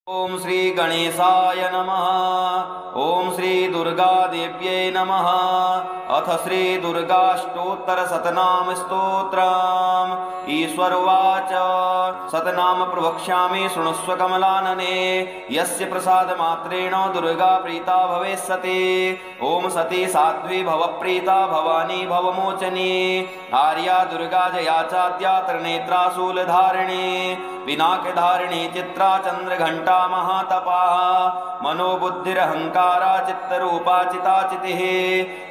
ओम श्री गणेशाय नमः। ओम श्री दुर्गादेव्यै नमः। अथ श्री दुर्गाष्टोत्तर शतनाम स्तोत्रम्। ईश्वर उवाच शतनाम प्रवक्ष्यामि शृणुष्व कमलानने। यस्य प्रसाद मात्रेण दुर्गा प्रीता भवेत्सति। ओम सती साध्वी भव प्रीता भवानी भवमोचनी। आर्या दुर्गा जया चाद्या त्रिनेत्रा शूलधारिणी। पिनाकधारिणी चित्रा चंद्रघंटा महातपा। मनोबुद्धिरहंकारा चित्तरूपा चिताचितिः।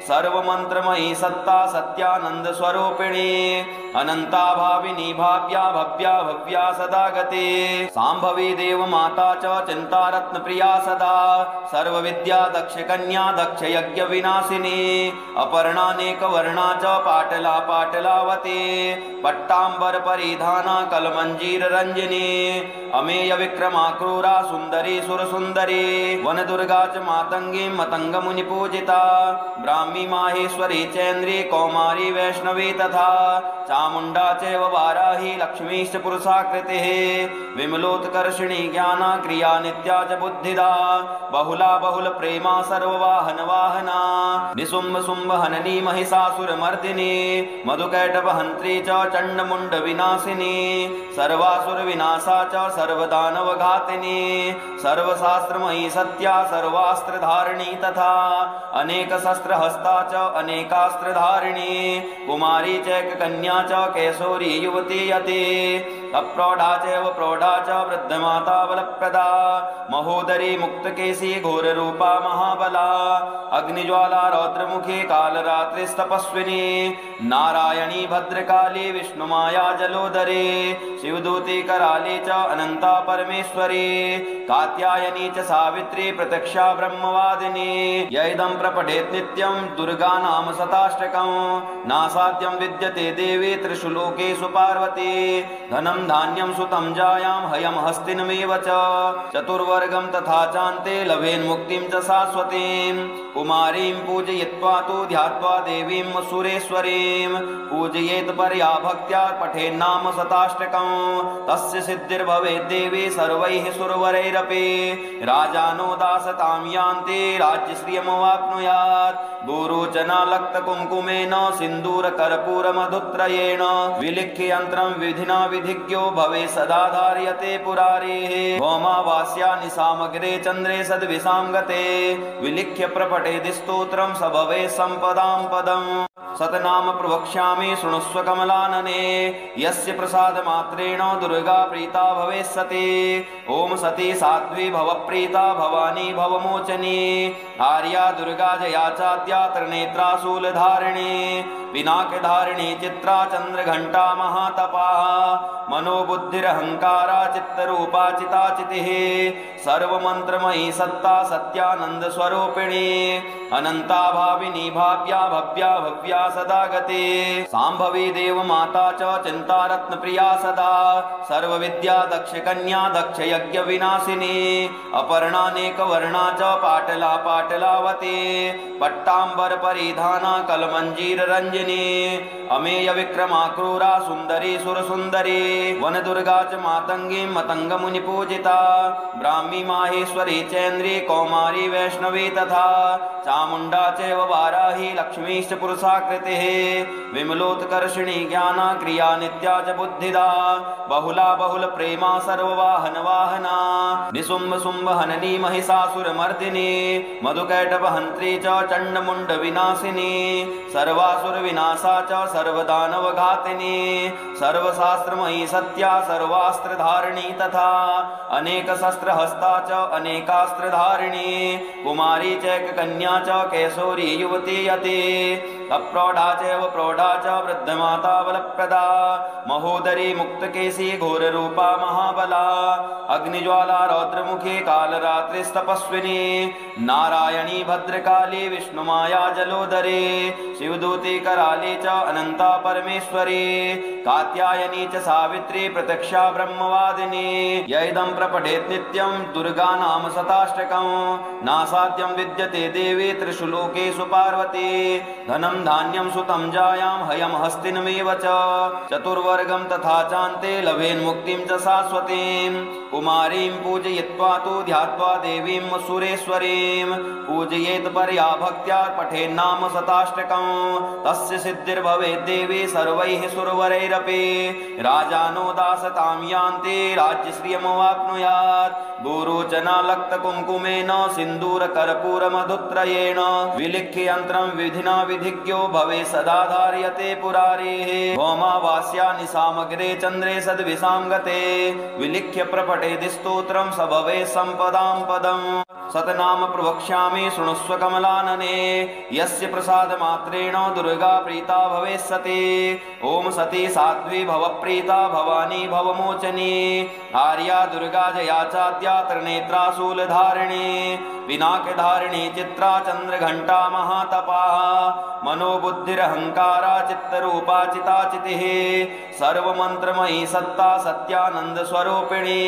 सर्वमंत्रमयी सत्ता सत्यानंद स्वरूपिणी। अनंता भाविनी भाव्या भव्या भव्या सदा गते। सांभवी देव माता च चिंता रत्न प्रिया सदा। सर्वविद्या दक्ष कन्या दक्ष यज्ञ विनाशिनी। अपर्णानेक वर्णा च पाटला पाटलावती। पट्टांबर परिधाना कलमंजीर रंजनी। अमेय विक्रमा क्रूरा सुंदरी सुरसुंदरी। वन दुर्गा च मातंगी मतंग मुनि पूजिता। ब्राह्मी माहेश्वरी चैन्द्री कौमारी वैष्णवी तथा। चामुंडा चैव वाराही लक्ष्मीश्च पुरुषाकृतिः। विमलोत्कर्षिणी ज्ञाना क्रिया नित्या च बुद्धिदा। बहुला बहुल प्रेमा सर्ववाहन वाहना। निशुंभ शुंभ हननी महिषासुरमर्दिनी। मधुकैटभ हंत्री च चंडमुंड विनाशिनी। सर्वासुर विनाशा च सर्वदानव घातिनी। सर्वशास्त्रमयी सत्या सर्वास्त्रधारिणी तथा। अनेक शस्त्र हस्ता च अनेकास्त्रधारिणी। कुमारी चैक कन्या च कैशोरी युवती यति। अप्रौढ़ा चैव प्रौढ़ा च वृद्धमाता बलप्रदा। महोदरी मुक्तकेशी घोररूपा महाबला। अग्निज्वाला रौद्रमुखी कालरात्रिस्तपस्विनी। नारायणी भद्रकाली विष्णुमाया जलोदरी। शिवदूती कराली च अनंता परमेश्वरी। कात्यायनी च सावित्री प्रत्यक्षा ब्रह्मवादिनी। यैदं प्रपठेत् नित्यं दुर्गा नाम शताष्टकम्। नासाद्यं विद्यते देवी त्रिषु लोकेषु पार्वती। धनं धान्यं सुतं जायां हयं हस्तिनमेव च। चतुर्वर्गं तथा चान्ते लभेन्मुक्तिं च शाश्वतीं। कुमारीं पूजयित्वा तु ध्यात्वा देवीं सुरेश्वरीं। पूजयेत् परया भक्त्या पठेन्नाम शताष्टकम्। तस्य सिद्धिर्भवेत् देवी सर्वैः सुरवरैरपि। राजानो दासतां यान्ति राज्यश्रियमवाप्नुयात्। गुरुजनालक्तकुङ्कुमेन सिन्दूरकर्पूरमधुत्रयेण। विलिख्य यन्त्रं विधिना विधिज्ञो भवे सदा धार्यते पुरारेः। भौमावास्या निशामग्रे चन्द्रे सद्विषां गते। विलिख्य प्रपठेति स्तोत्रं स भवे सम्पदां पदम्। शतनाम प्रवक्ष्यामि शृणुष्व कमलानने। यस्य प्रसाद मात्रेण दुर्गा प्रीता भवेत्सति। ओम सती साध्वी भव प्रीता भवानी भवमोचनी। आर्या दुर्गा जया चाद्या त्रिनेत्रा शूलधारिणी। पिनाकधारिणी चित्रा चंद्रघंटा महातपा। मनोबुद्धिरहंकारा चित्तरूपा चिताचितिः। सर्वमंत्रमयी सत्ता सत्यानंद स्वरूपिणी। अनंता भाविनी भाव्या भव्या भव्या सदा गते। सांभवी देव माता च चिंता रत्न प्रिया सदा। सर्वविद्या दक्ष कन्या दक्ष यज्ञ विनाशिनी। अपर्णानेक वर्णा च पाटला पाटलावती। पट्टांबर परिधाना कलमंजीर रंजनी। अमेय विक्रमा क्रूरा सुंदरी सुरसुंदरी। वन दुर्गा च मातंगी मतंग मुनि पूजिता। ब्राह्मी माहेश्वरी चैन्द्री कौमारी वैष्णवी तथा। चामुंडा चैव वाराही लक्ष्मीश्च पुरुषाकृतिः। विमलोत्कर्षिणी ज्ञाना क्रिया नित्या च बुद्धिदा। बहुला बहुल प्रेमा सर्ववाहन वाहना। निशुंभ शुंभ हननी महिषासुरमर्दिनी। मधुकैटभ हंत्री च चंडमुंड विनाशिनी। सर्वासुर विनाशा च सर्वदानव घातिनी। सर्वशास्त्रमयी सत्या सर्वास्त्रधारिणी तथा। अनेक शस्त्र हस्ता च अनेकास्त्रधारिणी। कुमारी चैक कन्या च कैशोरी युवती यति। अप्रौढ़ा चैव प्रौढ़ा च वृद्धमाता बलप्रदा। महोदरी मुक्तकेशी घोररूपा महाबला। अग्निज्वाला रौद्रमुखी कालरात्रिस्तपस्विनी। नारायणी भद्रकाली विष्णुमाया जलोदरी। शिवदूती कराली च अनंता परमेश्वरी। कात्यायनी च सावित्री प्रत्यक्षा ब्रह्मवादिनी। यैदं प्रपठेत् नित्यं दुर्गा नाम शताष्टकम्। नासाद्यं विद्यते देवी त्रिषु लोकेषु पार्वती। धनं धनं धान्यं सुतं जायां हयं हस्तिनमेव च चतुर्वर्गं तथा चान्ते लभेन्मुक्तिं च शाश्वतीं कुमारीं पूजयित्वा तु ध्यात्वा देवीं सुरेश्वरीं पूजयेत् परया भक्त्या पठेन्नाम शताष्टकं तस्य सिद्धिर्भवेत् देवी सर्वैः सुरवरैरपि राजानो दासतां यान्ति राज्यश्रियमवाप्नुयात् गुरुचनालक्तकुङ्कुमेन सिन्दूरकर्पूरमधुत्रयेण विलिख्य यन्त्रं विधिना विधिज्ञो भवेत् सदा धार्यते पुरारेः भौमावास्या निशामग्रे चन्द्रे सद्विषां गते विलिख्य प्रपठेति स्तोत्रं स भवेत् सम्पदां पदम् सतनाम प्रवक्ष्यामि शृणुष्व कमलानने यस्य प्रसादमात्रेण दुर्गा प्रीता भवेत् सती ओम सती साध्वी भवप्रीता भवानी भवमोचनी आर्या दुर्गा जया चाद्या त्रिनेत्रा शूलधारिणी पिनाकधारिणी चित्रा चन्द्रघण्टा महातपाः मनोबुद्धिरहंकारा चित्तरूपा चिताचितिः सर्वमन्त्रमयी सत्ता सत्यानंद स्वरूपिणी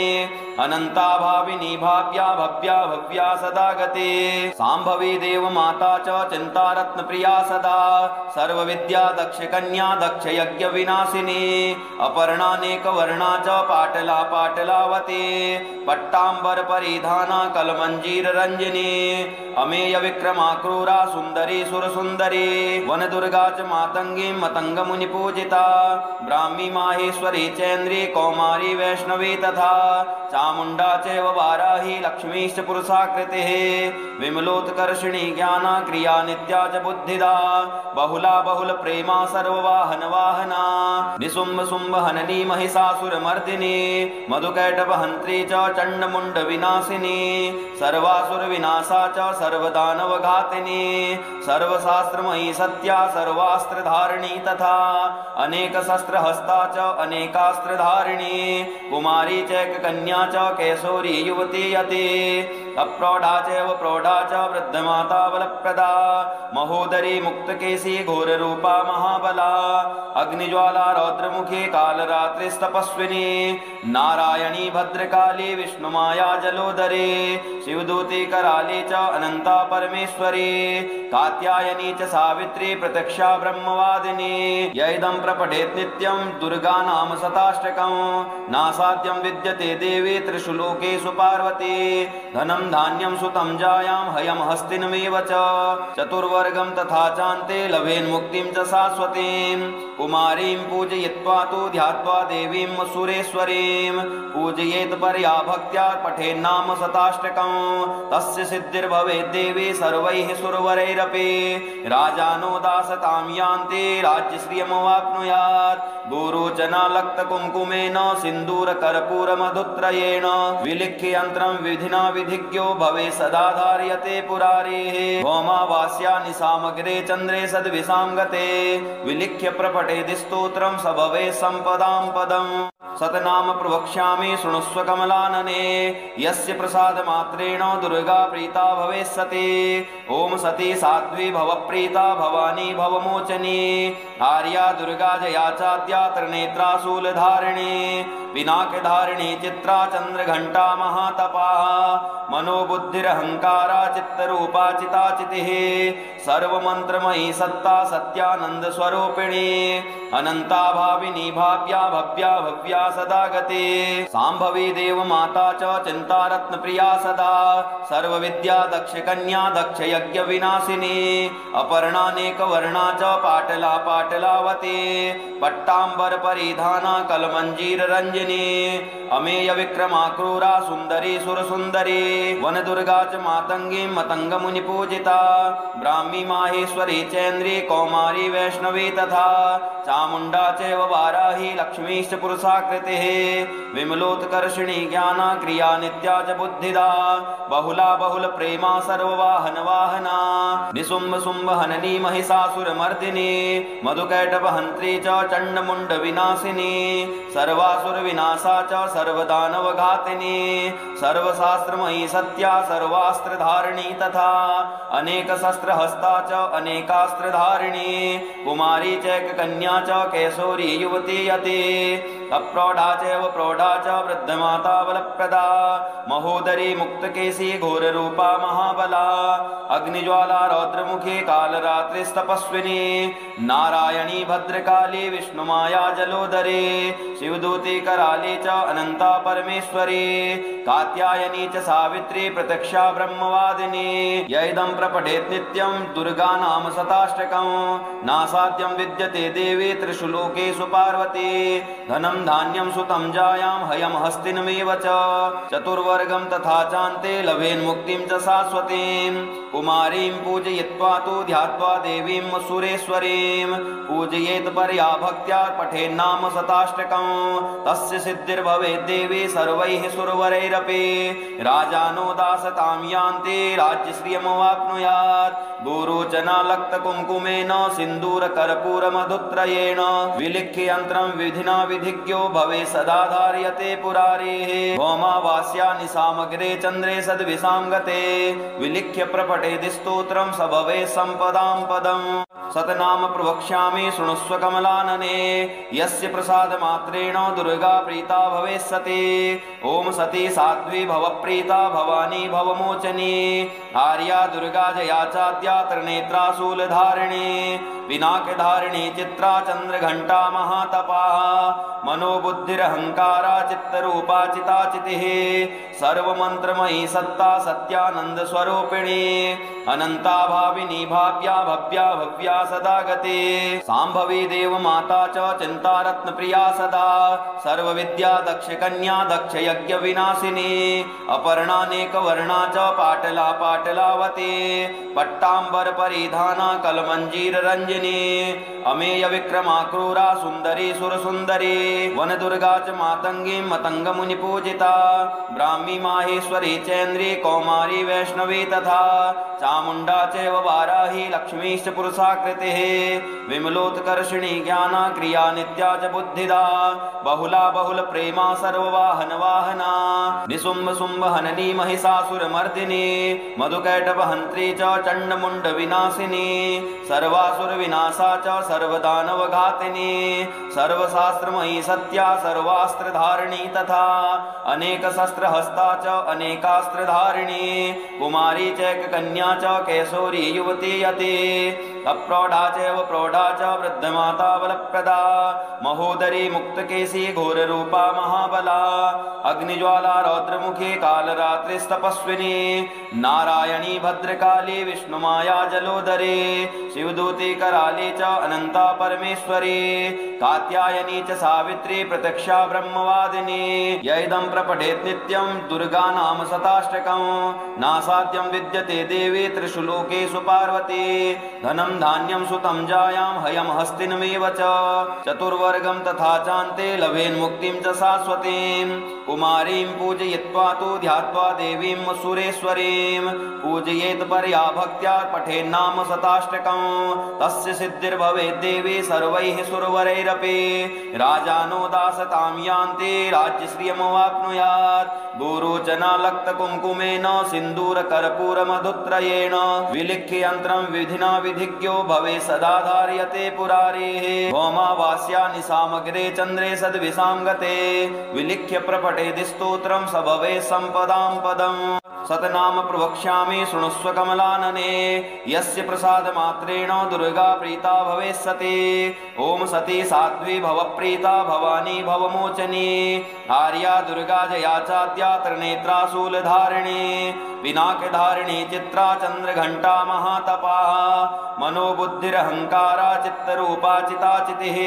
अनंता भाविनी भाव्या भव्या भव्या सदा गते सांभवी देव माता च चिंता रत्न प्रिया सदा सर्वविद्या दक्ष कन्या दक्ष यज्ञ विनाशिनी अपर्णानेक वर्णा च पाटला पाटलावती पट्टांबर परिधाना कलमंजीर रंजनी अमेय विक्रमा क्रूरा सुंदरी सुर सुंदरी वन दुर्गा च मातंगी मतंग मुनि पूजिता ब्राह्मी माहेश्वरी चैन्द्री कौमारी वैष्णवी तथा चामुंडा चैव वाराही लक्ष्मीश्च पुरुषाकृतिः विमलोत्कर्षिणी ज्ञाना क्रिया नित्या च बुद्धिदा बहुला बहुल प्रेमा सर्ववाहन वाहना निशुंभ शुंभ हननी महिषासुरमर्दिनी मधुकैटभहंत्री च चंडमुंड विनाशिनी सर्वासुर विनाशा च सर्वदानवघातिनी सर्वशास्त्रमयी सत्या सर्वास्त्रधारिणी तथा अनेक शस्त्रहस्ता च अनेकास्त्रधारिणी कुमारी चैक कन्या च कैशोरी युवती यति अप्रौढ़ा चैव प्रौढ़ा च वृद्धमाता बलप्रदा महोदरी मुक्तकेशी घोररूपा महाबला अग्निज्वाला रौद्रमुखी कालरात्रिस्तपस्विनी नारायणी भद्रकाली विष्णुमाया जलोदरी शिवदूती कराली च अनंता परमेश्वरी कात्यायनी च सावित्री प्रत्यक्षा ब्रह्मवादिनी यैदं प्रपठेत् नित्यं दुर्गा नाम शताष्टकं नासाद्यं विद्यते देवी त्रिषु लोकेषु पार्वती धनं धान्यं सुतं जायां हयं हस्तिनमेव च चतुर्वर्गं तथा चान्ते लभेन्मुक्तिं च शाश्वतीं कुमारीं पूजयित्वा तु ध्यात्वा देवीं सुरेश्वरीं पूजयेत् परया भक्त्या पठेन्नाम शताष्टकं तस्य सिद्धिर्भवेत् देवी सर्वैः सुरवरैरपि राजानो दासतां यान्ति राज्यश्रियमवाप्नुयात् गुरुचनालक्तकुङ्कुमेन सिन्दूरकर्पूरमधुत्रयेण विलिख्य यन्त्रं विधिना विधिज्ञो भवेत् सदा धार्यते पुरारेः भौमावास्या निशामग्रे चन्द्रे सद्विषां गते विलिख्य प्रपठेति स्तोत्रं स भवेत् सम्पदां पदम् सतनाम प्रवक्ष्यामि शृणुष्व कमलानने यस्य प्रसादमात्रेण दुर्गा प्रीता भवेत् सती ओम सती साध्वी भवप्रीता भवानी भवमोचनी आर्या दुर्गा जया चाद्या त्रिनेत्रा शूलधारिणी पिनाकधारिणी चित्रा चन्द्रघण्टा महातपाः मनोबुद्धिरहंकारा चित्तरूपा चिताचितिः सर्वमन्त्रमयी सत्ता सत्यानंद स्वरूपिणी अनंता भाविनी भाव्या भव्या भव्या सदा गते सांभवी देव माता च चिंता रत्न प्रिया सदा सर्वविद्या दक्ष कन्या दक्ष यज्ञ विनाशिनी अपर्णानेक वर्णा च पाटला पाटलावती पट्टांबर परिधाना कलमंजीर रंजनी अमेय विक्रमा क्रूरा सुंदरी सुर सुंदरी वन दुर्गा च मातंगी मतंग मुनि पूजिता ब्राह्मी माहेश्वरी चैन्द्री कौमारी वैष्णवी तथा चामुंडा चैव वाराही लक्ष्मीश्च पुरुषाकृतिः विमलोत्कर्षिणी ज्ञाना क्रिया नित्या च बुद्धिदा बहुला बहुल प्रेमा सर्ववाहन वाहना निशुंभ शुंभ हननी महिषासुरमर्दिनी मधुकैटभहंत्री च चंडमुंड विनाशिनी सर्वासुर विनाशा च सर्वदानवघातिनी सर्वशास्त्रमयी सत्या सर्वास्त्रधारिणी तथा अनेक शस्त्रहस्ता च अनेकास्त्रधारिणी कुमारी चैक कन्या च कैशोरी युवती यति अप्रौढा चैव प्रौढा च वृद्धमाता बलप्रदा महोदरी मुक्तकेशी घोररूपा महाबला अग्निज्वाला रौद्रमुखी कालरात्रिस्तपस्विनी नारायणी भद्रकाली विष्णुमाया जलोदरे शिवदूती कराली च अनंता परमेश्वरी कात्यायनी च सावित्री प्रत्यक्षा ब्रह्मवादिनी यैदं प्रपठेत् नित्यं दुर्गा नाम शताष्टकं नासाद्यं विद्यते देवी त्रिषु लोकेषु पार्वती धनं धान्यं सुतं जायां हयं हस्तिनमेव च चतुर्वर्गं तथा चान्ते लभेन्मुक्तिं च शाश्वतीं कुमारीं पूजयित्वा तु ध्यात्वा देवीं सुरेश्वरीं पूजयेत् परया भक्त्या पठेन्नाम शताष्टकं तस्य सिद्धिर्भवेत् देवी सर्वैः सुरवरैरपि राजानो दासतां यान्ति राज्यश्रियमवाप्नुयात् गुरुजनालक्तकुङ्कुमेन सिन्दूरकर्पूरमधुत्रयेण विलिख्य यन्त्रं विधिना विधिज्ञो भवेत् सदा धार्यते पुरारेः भौमावास्यानि सामग्रे चन्द्रे सद्विषां गते विलिख्य प्रपठेति स्तोत्रं स भवेत् सम्पदां पदम् सतनाम प्रवक्ष्यामि शृणुष्व कमलानने यस्य प्रसादमात्रेण दुर्गा प्रीता भवेत् सती ओम सती साध्वी भवप्रीता भवानी भवमोचनी आर्या दुर्गा जया चाद्या त्रिनेत्रा शूलधारिणी पिनाकधारिणी चित्रा चंद्रघंटा महातपाः मनोबुद्धिरहंकारा चित्तरूपा चिताचितिः सर्वमंत्रमयी सत्ता सत्यानंद स्वरूपिणी अनंता भाविनी भाव्या भव्या भव्या सदा गते सांभवी देव माता च चिंतारत्न प्रिया सदा सर्वविद्या दक्ष कन्या दक्ष यज्ञ विनाशिनी अपर्णानेक वर्णा च पाटला पाटलावती पट्टांबर परिधाना कलमंजीर रंजनी अमेय विक्रमा क्रूरा सुंदरी सुर सुंदरी वन दुर्गा च मातंगी मतंग मुनि पूजिता ब्राह्मी माहेश्वरी चैन्द्री कौमारी वैष्णवी तथा चामुंडा चैव वाराही लक्ष्मीश्च पुरुषाकृतिः विमलोत्कर्षिणी ज्ञाना क्रिया नित्या च बुद्धिदा बहुला बहुल प्रेमा सर्ववाहन वाहना निशुंभ शुंभ हननी महिषासुरमर्दिनी मधुकैटभ हंत्री च चंडमुंड विनाशिनी सर्वासुर विनाशा च सर्वदानव घातिनी सर्वशास्त्रमयी सत्या सर्वास्त्रधारिणी तथा अनेक शस्त्र हस्ता च अनेकास्त्रधारिणी कुमारी चैक कन्या च कैशोरी युवती यति अप्रौढा चैव प्रौढा च वृद्धमाता बलप्रदा महोदरी मुक्तकेशी घोररूपा महाबला अग्निज्वाला रौद्रमुखी कालरात्रिस्तपस्विनी नारायणी भद्रकाली विष्णुमाया जलोदरे शिवदूती कराली च अनंता परमेश्वरी कात्यायनी च सावित्री प्रत्यक्षा ब्रह्मवादिनी यैदं प्रपठेत् नित्यं दुर्गा नाम शताष्टकं नासाद्यं विद्यते देवी त्रिषु लोकेषु पार्वती धनं धान्यं सुतं जायां हयं हस्तिनमेव च चतुर्वर्गं तथा चान्ते लभेन्मुक्तिं च शाश्वतीं कुमारीं पूजयित्वा तु ध्यात्वा देवीं सुरेश्वरीं पूजयेत् परया भक्त्या पठेन्नाम शताष्टकं तस्य सिद्धिर्भवेत् देवी सर्वैः सुरवरैरपि राजानो दासतां यान्ति राज्यश्रियमवाप्नुयात् गुरुजनालक्तकुङ्कुमेन सिन्दूरकर्पूरमधुत्रयेण विलिख्य यन्त्रं विधिना विधिज्ञो भवेत् सदा धार्यते पुरारेः भौमावास्यानि सामग्रे चन्द्रे सद्विषां गते विलिख्य प्रपठेति स्तोत्रं स भवेत् सम्पदां पदम् सतनाम प्रवक्ष्यामि शृणुष्व कमलानने यस्य प्रसादमात्रेण दुर्गा प्रीता भवेत् सती ओम सती साध्वी भवप्रीता भवानी भवमोचनी आर्या दुर्गा जया चाद्या त्रिनेत्रा शूलधारिणी पिनाकधारिणी चित्रा चंद्रघंटा महातपाः मनोबुद्धिरहंकारा चित्तरूपा चिताचितिः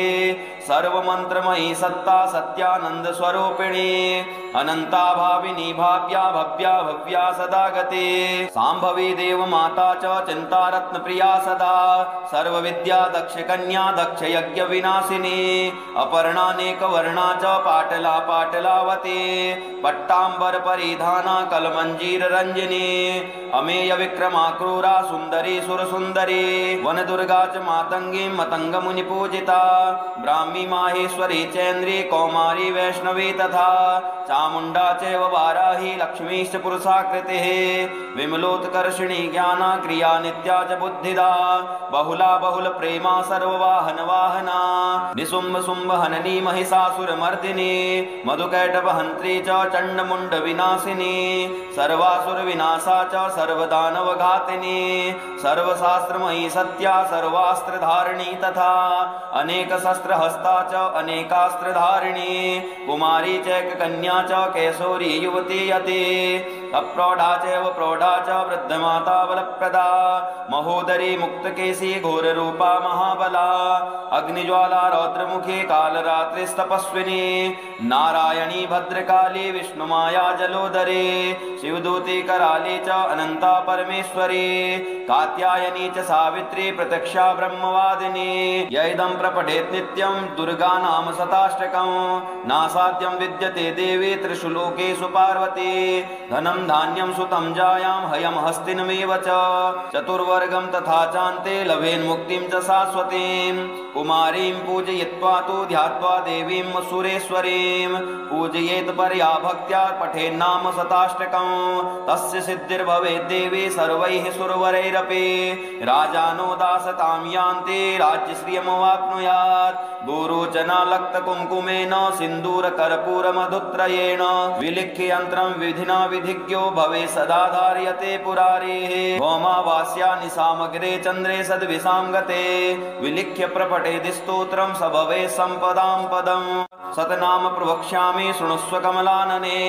सर्वमंत्रमयी सत्ता सत्यानंद स्वरूपिणी अनंता भाविनी भाव्या भव्या भव्या सदा गते सांभवी देव माता च चिंतारत्न प्रिया सदा सर्वविद्या दक्ष कन्या दक्ष यज्ञ विनाशिनी अपर्णानेक वर्णा च पाटला पाटलावती पट्टांबर परिधाना कलमंजीर रंजनी अमेय विक्रमा क्रूरा सुंदरी सुर सुंदरी वन दुर्गा च मातंगी मतंग मुनि पूजिता ब्राह्मी माहेश्वरी चैन्द्री कौमारी वैष्णवी तथा चामुण्डा चैव वाराही लक्ष्मीश्च पुरुषाकृतिः विमलोत्कर्षिणी ज्ञाना क्रिया नित्या च बुद्धिदा बहुला बहुल प्रेमा सर्ववाहन वाहना निशुम्भ शुम्भ हननी महिषासुरमर्दिनी मधुकैटभहन्त्री च चण्डमुण्ड विनाशिनी सर्वासुर विनाशा च सर्वदानवघातिनी सर्वशास्त्रमयी सत्या सर्वास्त्रधारिणी तथा अनेक शस्त्रहस्ता च अनेकास्त्रधारिणी कुमारी चैककन्या च कैशोरी युवती यति अप्रौढा चैव प्रौढा च वृद्धमाता बलप्रदा महोदरी मुक्तकेशी घोररूपा महाबला अग्निज्वाला रौद्रमुखी कालरात्रिस्तपस्विनी नारायणी भद्रकाली विष्णुमाया जलोदरी शिवदूती कराली च अनंता परमेश्वरी कात्यायनी च सावित्री प्रत्यक्षा ब्रह्मवादिनी यैदं प्रपठेत् नित्यं दुर्गा नाम शताष्टकं नासाद्यं विद्यते देवी त्रिषु लोकेषु पार्वती धनं धान्यं सुतं जायां हयं हस्तिनमेव च चतुर्वर्गं तथा चान्ते लभेन्मुक्तिं च शाश्वतीं कुमारीं पूजयित्वा तु ध्यात्वा देवीं सुरेश्वरीं पूजयेत् परया भक्त्या पठेन्नाम शताष्टकं तस्य सिद्धिर्भवेत् देवी सर्वैः सुरवरैरपि राजानो दासतां यान्ति राज्यश्रियमवाप्नुयात् गुरुचनालक्तकुङ्कुमेन सिन्दूरकर्पूरमधुत्रयेण विलिख्य यन्त्रं विधिना विधिज्ञो भवेत् सदा धार्यते पुरारेः भौमावास्या निशामग्रे चन्द्रे सद्विषां गते विलिख्य प्रपठेति स्तोत्रं स भवेत् सम्पदां पदम् सतनाम प्रवक्ष्यामि शृणुष्व कमलानने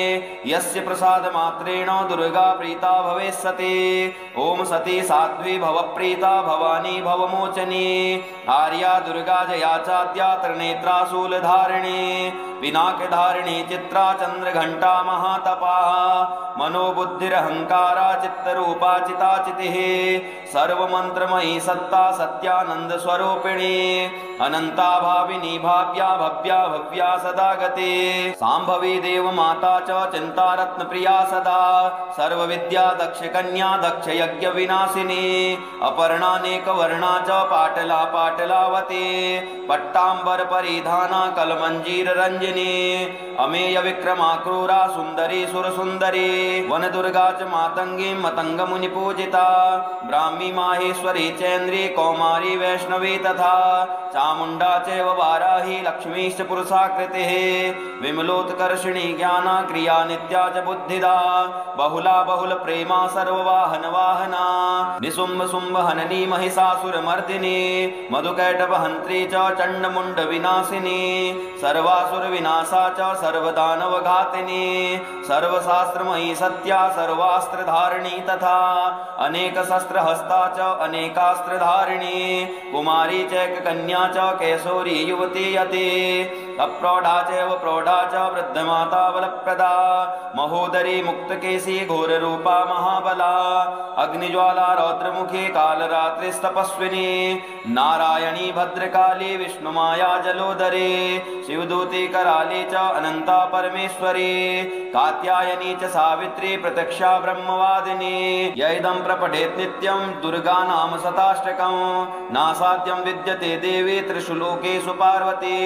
यस्य प्रसादमात्रेण दुर्गा प्रीता भवेत् सती ॐ सती साध्वी भवप्रीता भवानी भवमोचनी आर्या दुर्गा जया चाद्या त्रिनेत्रा शूलधारिणी पिनाकधारिणी चित्रा चन्द्रघण्टा महातपाः मनोबुद्धिरहंकारा चित्तरूपा चिताचितिः सर्वमन्त्रमयी सत्ता सत्यानंद स्वरूपिणी अनंता भाविनी भाव्या भव्या भव्या सदा गते सांभवी देव माता च चिंतारत्न प्रिया सदा सर्वविद्या दक्ष कन्या दक्ष यज्ञ विनाशिनी अपर्णानेक वर्णा च पाटला पाटलावती पट्टांबर परिधाना कलमंजीर रंजनी अमेय विक्रमा क्रूरा सुंदरी सुर सुंदरी वन दुर्गा च मातंगी मतंग मुनि पूजिता ब्राह्मी माहेश्वरी चैन्द्री कौमारी वैष्णवी तथा चामुण्डा चैव वाराही लक्ष्मीश्च पुरुषाकृतिः विमलोत्कर्षिणी ज्ञाना क्रिया नित्या च बुद्धिदा बहुला बहुल प्रेमा सर्ववाहन वाहना निशुम्भ शुम्भ हननी महिषासुरमर्दिनी मधुकैटभहन्त्री च चण्डमुण्ड विनाशिनी सर्वासुर विनाशा च सर्वदानवघातिनी सर्वशास्त्रमयी सत्या सर्वास्त्रधारिणी तथा अनेक शस्त्रहस्ता च अनेकास्त्रधारिणी कुमारी चैककन्या च कैशोरी युवती यति अप्रौढा चैव प्रौढा च वृद्धमाता बलप्रदा महोदरी मुक्तकेशी घोररूपा महाबला अग्निज्वाला रौद्रमुखी कालरात्रिस्तपस्विनी नारायणी भद्रकाली विष्णुमाया जलोदरी शिवदूती कराली च अनंता परमेश्वरी कात्यायनी च सावित्री प्रत्यक्षा ब्रह्मवादिनी यैदं प्रपठेत् नित्यं दुर्गा नाम शताष्टकं नासाद्यं विद्यते देवी त्रिषु लोकेषु पार्वती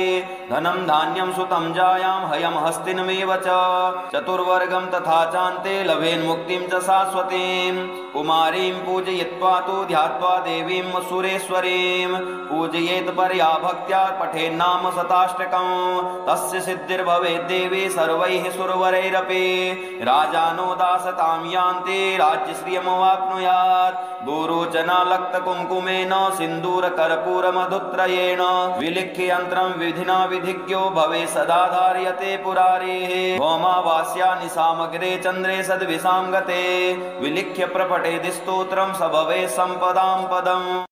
धनं धान्यं सुतं जायां हयं हस्तिनमेव च चतुर्वर्गं तथा चान्ते लभेन्मुक्तिं च शाश्वतीं कुमारीं पूजयित्वा तु ध्यात्वा देवीं सुरेश्वरीं पूजयेत् परया भक्त्या पठेन्नाम शताष्टकं तस्य सिद्धिर्भवेत् देवी सर्वैः सुरवरैरपि राजानो दासतां यान्ति राज्यश्रियमवाप्नुयात् गुरुचनालक्तकुङ्कुमेन सिन्दूरकर्पूरमधुत्रयेण विलिख्य यन्त्रं विधिना विधिज्ञो भवेत् सदा धार्यते पुरारेः भौमावास्या निशामग्रे चन्द्रे सद्विषां गते विलिख्य प्रपठेति स्तोत्रं स भवेत् सम्पदां पदम्।